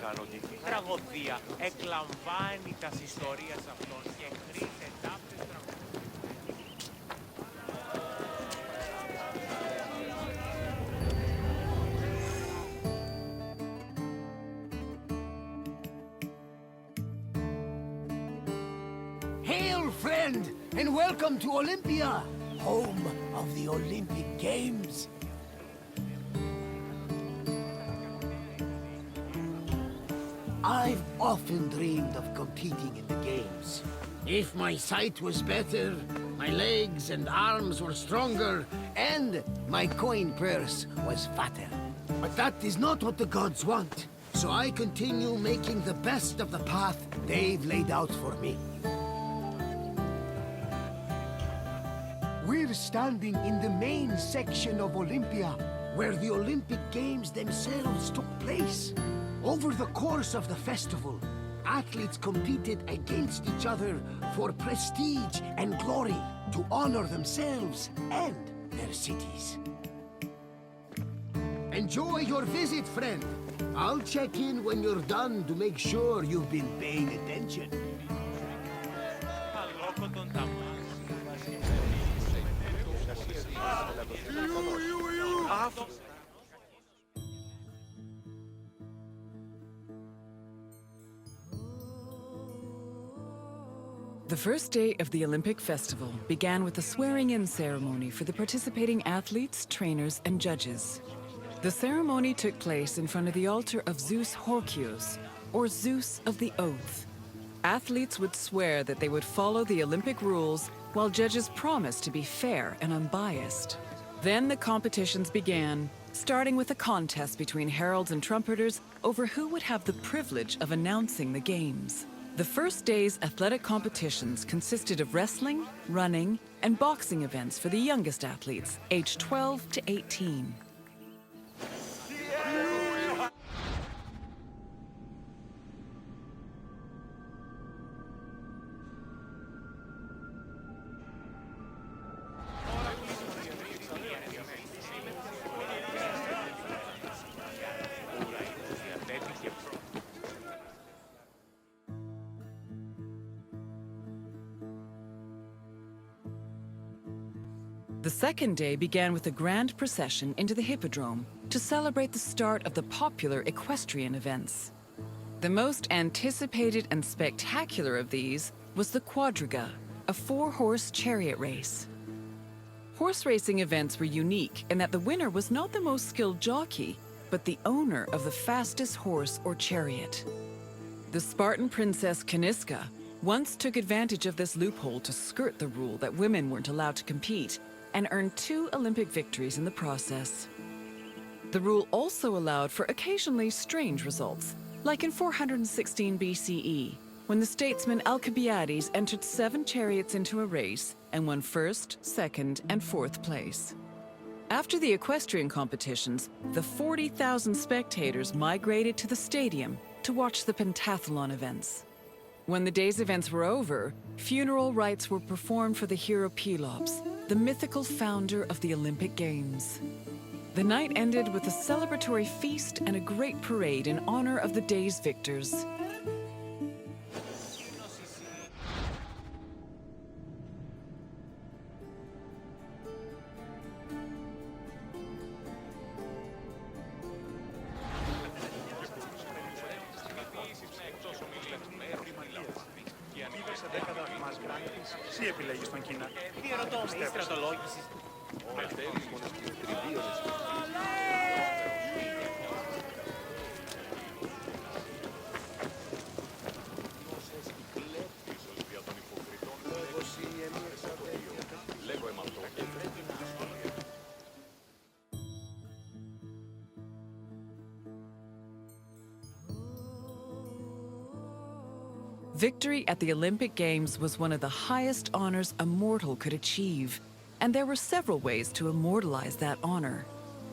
κανονική τραγωδία εκλαμβάνει τα ιστορίες αυτών και χρήσε ταύτες τραγωδίες. Hail, friend, and welcome to Olympia, home of the Olympic Games. I've often dreamed of competing in the Games. If my sight was better, my legs and arms were stronger, and my coin purse was fatter. But that is not what the gods want, so I continue making the best of the path they've laid out for me. We're standing in the main section of Olympia, where the Olympic Games themselves took place. Over the course of the festival, athletes competed against each other for prestige and glory to honor themselves and their cities. Enjoy your visit, friend. I'll check in when you're done to make sure you've been paying attention. The first day of the Olympic Festival began with a swearing-in ceremony for the participating athletes, trainers, and judges. The ceremony took place in front of the altar of Zeus Horkios, or Zeus of the Oath. Athletes would swear that they would follow the Olympic rules, while judges promised to be fair and unbiased. Then the competitions began, starting with a contest between heralds and trumpeters over who would have the privilege of announcing the games. The first day's athletic competitions consisted of wrestling, running, and boxing events for the youngest athletes, aged 12 to 18. The second day began with a grand procession into the Hippodrome to celebrate the start of the popular equestrian events. The most anticipated and spectacular of these was the Quadriga, a four-horse chariot race. Horse racing events were unique in that the winner was not the most skilled jockey, but the owner of the fastest horse or chariot. The Spartan princess Caniska once took advantage of this loophole to skirt the rule that women weren't allowed to compete, and earned 2 Olympic victories in the process. The rule also allowed for occasionally strange results, like in 416 BCE, when the statesman Alcibiades entered 7 chariots into a race and won 1st, 2nd, and 4th place. After the equestrian competitions, the 40,000 spectators migrated to the stadium to watch the pentathlon events. When the day's events were over, funeral rites were performed for the hero Pelops, the mythical founder of the Olympic Games. The night ended with a celebratory feast and a great parade in honor of the day's victors. Εσύ επιλέγεις τον Κίνα. Τι ρωτώ, με η στρατολόγηση. Victory at the Olympic Games was one of the highest honors a mortal could achieve, and there were several ways to immortalize that honor.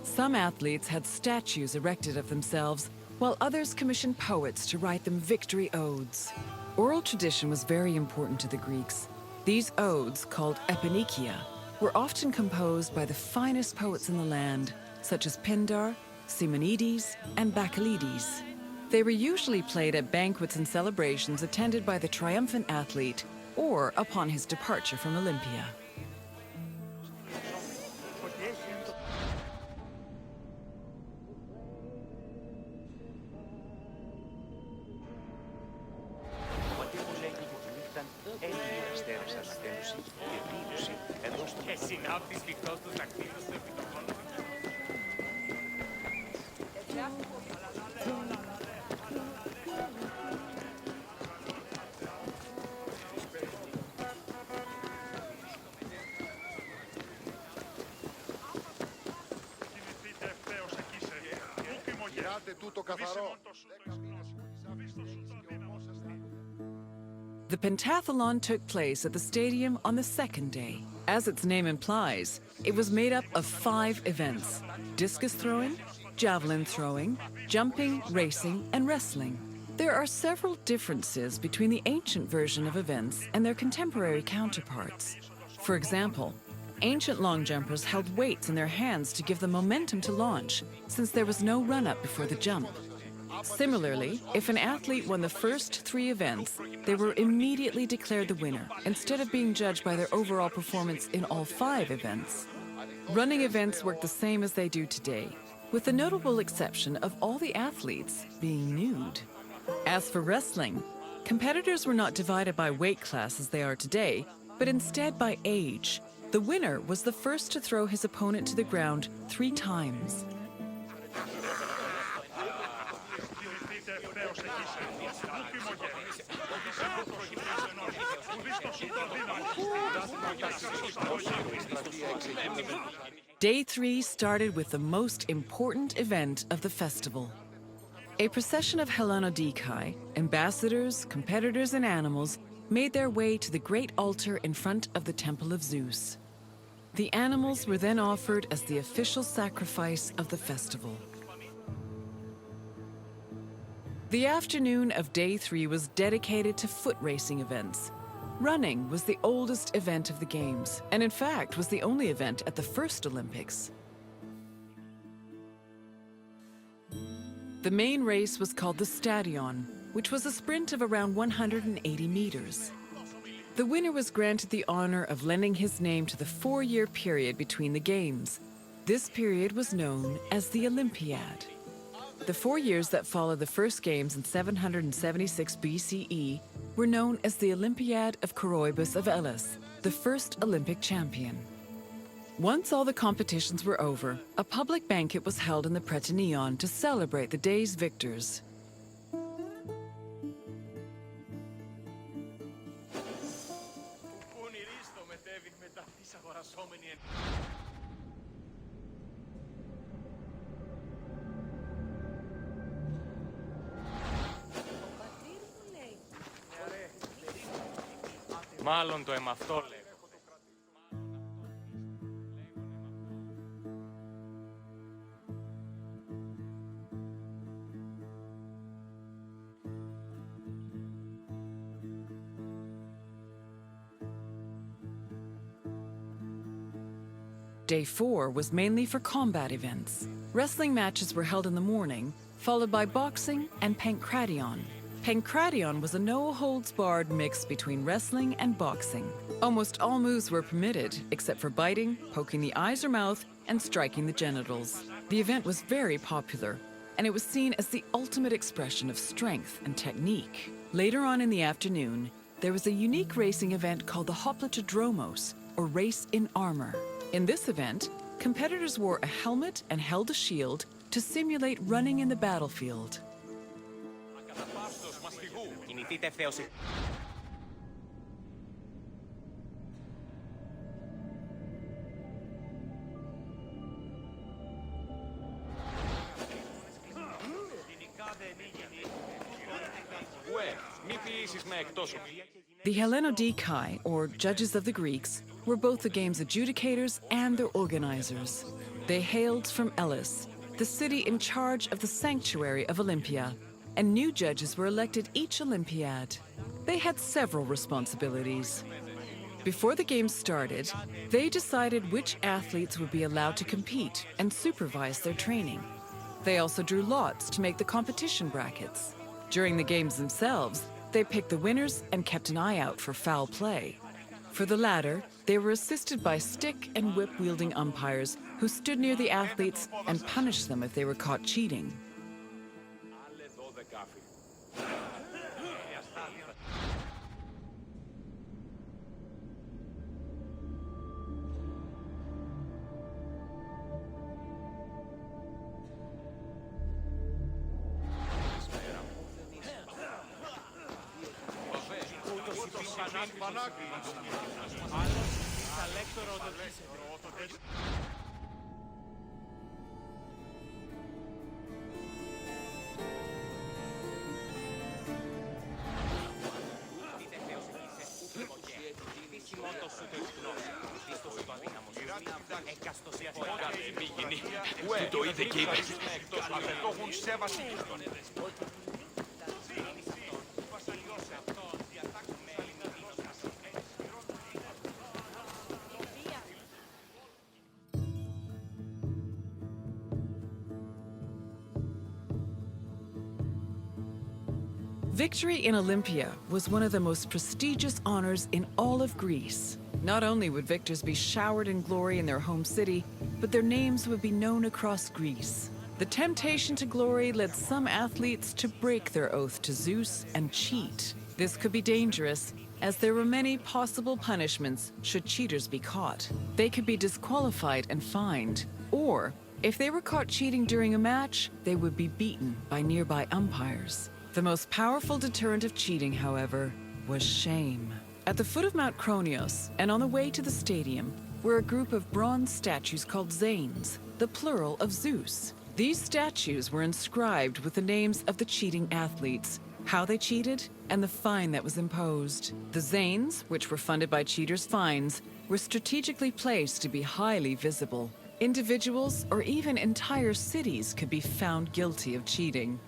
Some athletes had statues erected of themselves, while others commissioned poets to write them victory odes. Oral tradition was very important to the Greeks. These odes, called epinikia, were often composed by the finest poets in the land, such as Pindar, Simonides, and Bacchylides. They were usually played at banquets and celebrations attended by the triumphant athlete or upon his departure from Olympia. Και συνάπτεις πυκτός τους δακτύλους του επιτοπώνου. Κινηθείτε ευθέως εκεί σε ούκ ημωγέ. Κάντε τούτο καθαρό. The pentathlon took place at the stadium on the second day. As its name implies, it was made up of 5 events: discus throwing, javelin throwing, jumping, racing, and wrestling. There are several differences between the ancient version of events and their contemporary counterparts. For example, ancient long jumpers held weights in their hands to give them momentum to launch, since there was no run-up before the jump. Similarly, if an athlete won the first 3 events, they were immediately declared the winner, instead of being judged by their overall performance in all 5 events. Running events work the same as they do today, with the notable exception of all the athletes being nude. As for wrestling, competitors were not divided by weight class as they are today, but instead by age. The winner was the first to throw his opponent to the ground 3 times. Day 3 started with the most important event of the festival. A procession of Hellanodikai, ambassadors, competitors, and animals made their way to the great altar in front of the Temple of Zeus. The animals were then offered as the official sacrifice of the festival. The afternoon of Day 3 was dedicated to foot racing events. Running was the oldest event of the Games, and in fact was the only event at the first Olympics. The main race was called the Stadion, which was a sprint of around 180 meters. The winner was granted the honor of lending his name to the 4-year period between the Games. This period was known as the Olympiad. The 4 years that followed the first Games in 776 BCE were known as the Olympiad of Coroebus of Elis, the first Olympic champion. Once all the competitions were over, a public banquet was held in the Prytaneion to celebrate the day's victors. Μάλλον το εμαυτό λέγω. Day 4 was mainly for combat events. Wrestling matches were held in the morning, followed by boxing and pankration. Pankration was a no-holds-barred mix between wrestling and boxing. Almost all moves were permitted, except for biting, poking the eyes or mouth, and striking the genitals. The event was very popular, and it was seen as the ultimate expression of strength and technique. Later on in the afternoon, there was a unique racing event called the Hoplitodromos, or Race in Armor. In this event, competitors wore a helmet and held a shield to simulate running in the battlefield. Κινηθείτε ευθέως. The Hellanodikai, or judges of the Greeks, were both the game's adjudicators and their organizers. They hailed from Elis, the city in charge of the sanctuary of Olympia, and new judges were elected each Olympiad. They had several responsibilities. Before the games started, they decided which athletes would be allowed to compete and supervise their training. They also drew lots to make the competition brackets. During the games themselves, they picked the winners and kept an eye out for foul play. For the latter, they were assisted by stick and whip-wielding umpires who stood near the athletes and punished them if they were caught cheating. Του το είδε και είπε. Έχουν σε βασίλειο. Victory in Olympia was one of the most prestigious honors in all of Greece. Not only would victors be showered in glory in their home city, but their names would be known across Greece. The temptation to glory led some athletes to break their oath to Zeus and cheat. This could be dangerous, as there were many possible punishments should cheaters be caught. They could be disqualified and fined, or if they were caught cheating during a match, they would be beaten by nearby umpires. The most powerful deterrent of cheating, however, was shame. At the foot of Mount Kronios, and on the way to the stadium, were a group of bronze statues called Zanes, the plural of Zeus. These statues were inscribed with the names of the cheating athletes, how they cheated, and the fine that was imposed. The Zanes, which were funded by cheaters' fines, were strategically placed to be highly visible. Individuals or even entire cities could be found guilty of cheating.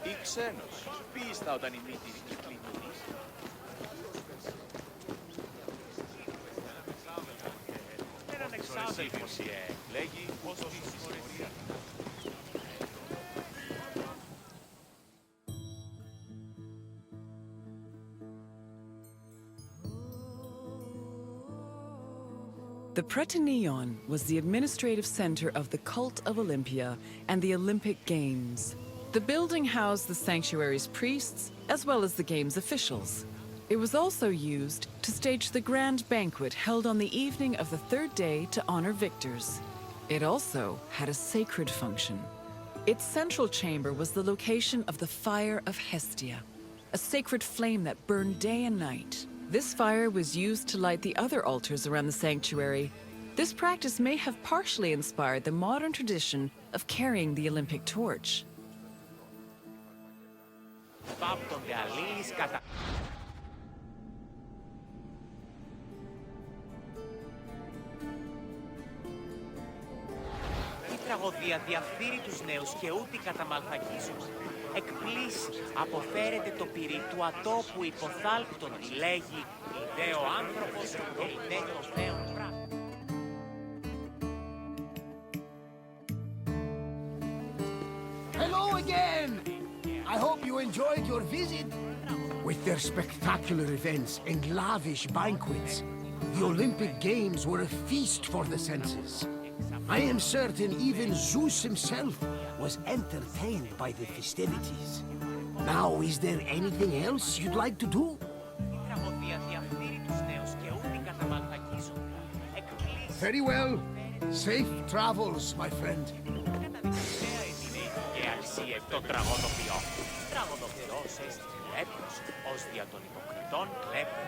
Ή ξένος, πίστα όταν η μύτη κλείνει. Έναν εξάδελφος λέγει πως τη συγχωρεσία. The Prytaneion was the administrative center of the cult of Olympia and the Olympic Games. The building housed the sanctuary's priests as well as the game's officials. It was also used to stage the grand banquet held on the evening of the third day to honor victors. It also had a sacred function. Its central chamber was the location of the Fire of Hestia, a sacred flame that burned day and night. This fire was used to light the other altars around the sanctuary. This practice may have partially inspired the modern tradition of carrying the Olympic torch. Η τραγωδία διαφθείρει τους νέους και ούτε καταμαλθακίζουν. Εκπλήσει, αποφέρεται το πυρί του ατόπου υποθάλπτον τη λέγει ιδέο άνθρωπος και ιδέο Θεόν πράγμα. Hello again! I hope you enjoyed your visit. With their spectacular events and lavish banquets, the Olympic Games were a feast for the senses. I am certain even Zeus himself was entertained by the festivities. Now, is there anything else you'd like to do? Very well. Safe travels, my friend. Το τραγωδοποιό. Τραγωδοποιός έστει του έπους, ως δια των υποκριτών κλέπουν.